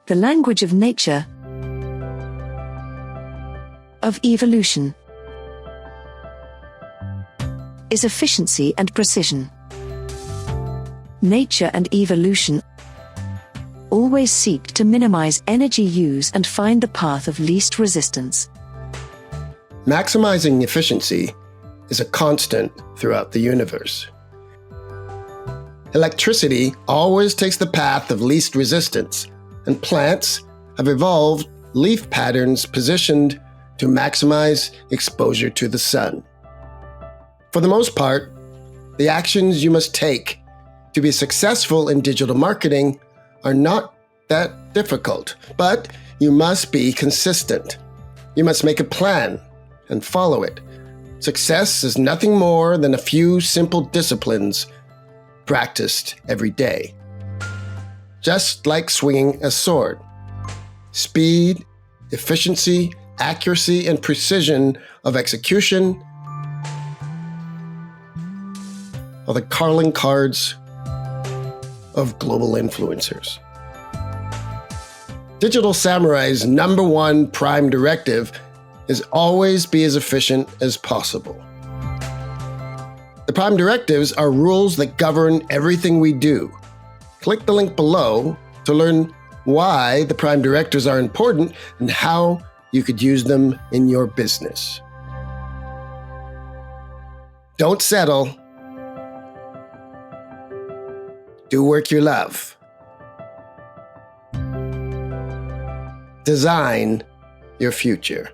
The language of nature, of evolution, is efficiency and precision. Nature and evolution always seek to minimize energy use and find the path of least resistance. Maximizing efficiency is a constant throughout the universe. Electricity always takes the path of least resistance, and plants have evolved leaf patterns positioned to maximize exposure to the sun. For the most part, the actions you must take to be successful in digital marketing are not that difficult, but you must be consistent. You must make a plan and follow it. Success is nothing more than a few simple disciplines practiced every day. Just like swinging a sword. Speed, efficiency, accuracy, and precision of execution are the calling cards of global influencers. Digital Samurai's #1 prime directive is always be as efficient as possible. The prime directives are rules that govern everything we do. Click the link below to learn why the prime directives are important and how you could use them in your business. Don't settle. Do work you love. Design your future.